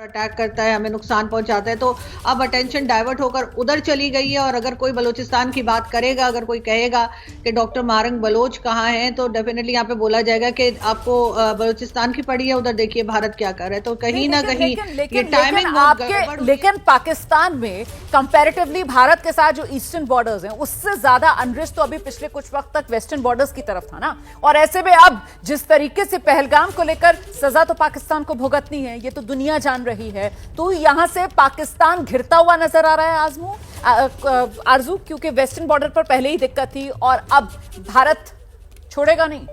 Attack करता है, हमें नुकसान पहुंचाता है, तो अब अटेंशन डाइवर्ट होकर उधर चली गई है। और अगर कोई बलूचिस्तान की बात करेगा, अगर कोई कहेगा कि डॉक्टर मारंग बलोच कहाँ हैं, तो डेफिनेटली यहाँ पे बोला जाएगा कि आपको बलूचिस्तान की पड़ी है, उधर देखिए भारत क्या कर रहा है। तो कहीं ना कहीं ये टाइमिंग आपके लेकिन पाकिस्तान में कंपैरेटिवली भारत के साथ जो ईस्टर्न बॉर्डर्स हैं उससे ज्यादा अनरेस्ट तो अभी पिछले कुछ वक्त तक वेस्टर्न बॉर्डर्स की तरफ था ना। और ऐसे में अब जिस तरीके से पहलगाम को लेकर सजा तो पाकिस्तान को भुगतनी है, ये तो दुनिया जान रही है। तो यहां से पाकिस्तान घिरता हुआ नजर आ रहा है आरजू, क्योंकि वेस्टर्न बॉर्डर पर पहले ही दिक्कत थी और अब भारत छोड़ेगा नहीं।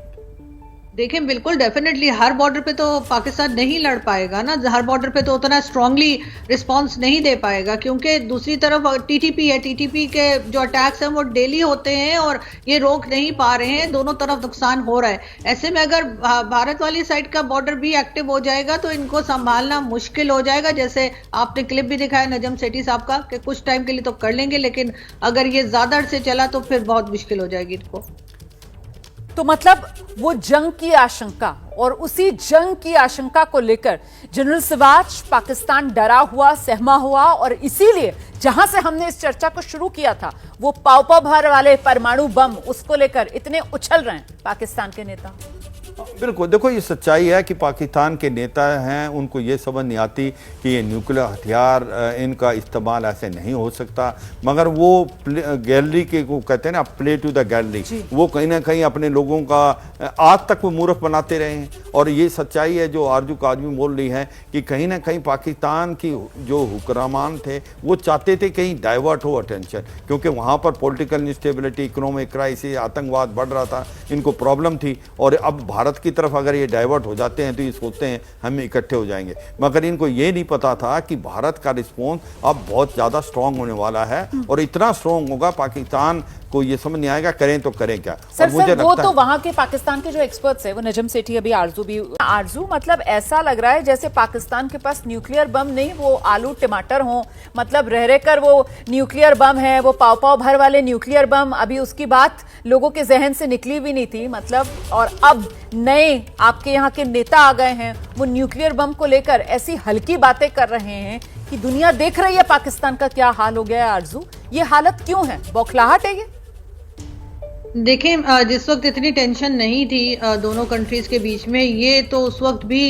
देखिए बिल्कुल डेफिनेटली हर बॉर्डर पे तो पाकिस्तान नहीं लड़ पाएगा ना, हर बॉर्डर पे तो उतना स्ट्रांगली रिस्पांस नहीं दे पाएगा, क्योंकि दूसरी तरफ टीटीपी है, टीटीपी के जो अटैक्स हैं वो डेली होते हैं और ये रोक नहीं पा रहे हैं, दोनों तरफ नुकसान हो रहा है। ऐसे में अगर भारत वाली साइड का बॉर्डर भी एक्टिव हो जाएगा तो इनको संभालना मुश्किल हो जाएगा। जैसे आपने क्लिप भी दिखाया नजम सेठी साहब का कि कुछ टाइम के लिए तो कर लेंगे, लेकिन अगर ये ज्यादा से चला तो फिर बहुत मुश्किल हो जाएगी इनको। तो मतलब वो जंग की आशंका और उसी जंग की आशंका को लेकर जनरल सिवाच पाकिस्तान डरा हुआ, सहमा हुआ, और इसीलिए जहां से हमने इस चर्चा को शुरू किया था वो पाव पाव भर वाले परमाणु बम, उसको लेकर इतने उछल रहे हैं पाकिस्तान के नेता। बिल्कुल, देखो ये सच्चाई है कि पाकिस्तान के नेता हैं, उनको ये समझ नहीं आती कि ये न्यूक्लियर हथियार इनका इस्तेमाल ऐसे नहीं हो सकता, मगर वो गैलरी के को कहते हैं ना, प्ले टू द गैलरी, वो कहीं ना कहीं अपने लोगों का आज तक वो मूर्ख बनाते रहे हैं। और ये सच्चाई है जो आरजू काजमी बोल रही है कि कहीं ना कहीं पाकिस्तान की जो हुक्मरान थे वो चाहते थे कहीं डाइवर्ट हो अटेंशन, क्योंकि वहाँ पर पॉलिटिकल इंस्टेबिलिटी, इकोनॉमिक क्राइसिस, आतंकवाद बढ़ रहा था, इनको प्रॉब्लम थी। और अब भारत की तरफ अगर ये डाइवर्ट हो जाते हैं तो ये सोचते हैं हम इकट्ठे हो जाएंगे, मगर इनको ये नहीं पता था कि भारत का रिस्पॉन्स अब बहुत ज़्यादा स्ट्रांग होने वाला है और इतना स्ट्रांग होगा पाकिस्तान को ये समझ नहीं आएगा करें तो करें क्या। सर, मुझे वो तो वहां के पाकिस्तान के जो एक्सपर्ट्स हैं, वो नजम सेठी, अभी आरजू मतलब ऐसा लग रहा है जैसे पाकिस्तान के पास न्यूक्लियर बम नहीं, वो आलू टमाटर हो, मतलब रह रहकर वो न्यूक्लियर बम है, वो पाव पाव भर वाले न्यूक्लियर बम, अभी उसकी बात लोगों के जहन से निकली भी नहीं थी मतलब। और अब नए आपके यहाँ के नेता आ गए हैं, वो न्यूक्लियर बम को लेकर ऐसी हल्की बातें कर रहे हैं कि दुनिया देख रही है पाकिस्तान का क्या हाल हो गया है। आरजू, ये हालत क्यों है? बौखलाहट है ये? देखिए जिस वक्त इतनी टेंशन नहीं थी दोनों कंट्रीज के बीच में, ये तो उस वक्त भी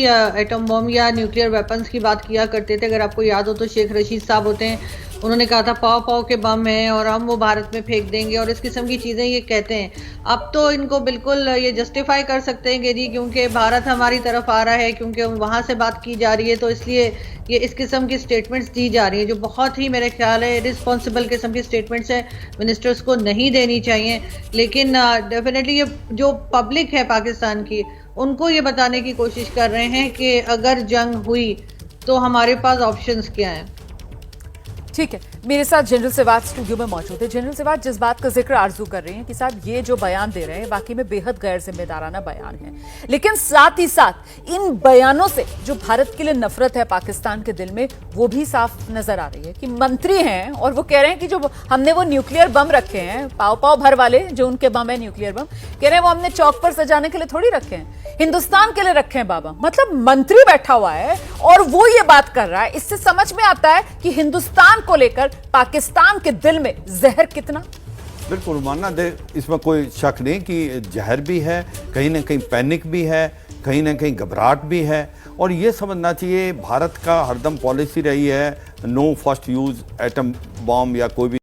एटम बम या न्यूक्लियर वेपन्स की बात किया करते थे। अगर आपको याद हो तो शेख रशीद साहब होते हैं, उन्होंने कहा था पाव पाव के बम हैं और हम वो भारत में फेंक देंगे और इस किस्म की चीज़ें ये कहते हैं। अब तो इनको बिल्कुल ये जस्टिफाई कर सकते हैं कि जी क्योंकि भारत हमारी तरफ आ रहा है, क्योंकि वहाँ से बात की जा रही है, तो इसलिए ये इस किस्म की स्टेटमेंट्स दी जा रही हैं जो बहुत ही मेरे ख्याल है रिस्पॉन्सिबल किस्म की स्टेटमेंट्स है, मिनिस्टर्स को नहीं देनी चाहिए। लेकिन डेफिनेटली ये जो पब्लिक है पाकिस्तान की, उनको ये बताने की कोशिश कर रहे हैं कि अगर जंग हुई तो हमारे पास ऑप्शंस क्या हैं। ठीक है, मेरे साथ जनरल सिवाच स्टूडियो में मौजूद है। जनरल सिवाच, जिस बात का जिक्र आरजू कर रहे हैं कि साहब ये जो बयान दे रहे हैं वाकई में बेहद गैर जिम्मेदाराना बयान है, लेकिन साथ ही साथ इन बयानों से जो भारत के लिए नफरत है पाकिस्तान के दिल में वो भी साफ नजर आ रही है कि मंत्री हैं और वो कह रहे हैं कि जो हमने वो न्यूक्लियर बम रखे हैं, पाव पाव भर वाले जो उनके बम है न्यूक्लियर बम, कह रहे हैं वो हमने चौक पर सजाने के लिए थोड़ी रखे हैं, हिंदुस्तान के लिए रखे हैं बाबा। मतलब मंत्री बैठा हुआ है और वो ये बात कर रहा है। इससे समझ में आता है कि हिंदुस्तान को लेकर पाकिस्तान के दिल में जहर कितना। बिल्कुल मानना दे, इसमें कोई शक नहीं कि जहर भी है, कहीं ना कहीं पैनिक भी है, कहीं ना कहीं घबराहट भी है। और ये समझना चाहिए भारत का हरदम पॉलिसी रही है no first use atom bomb या कोई भी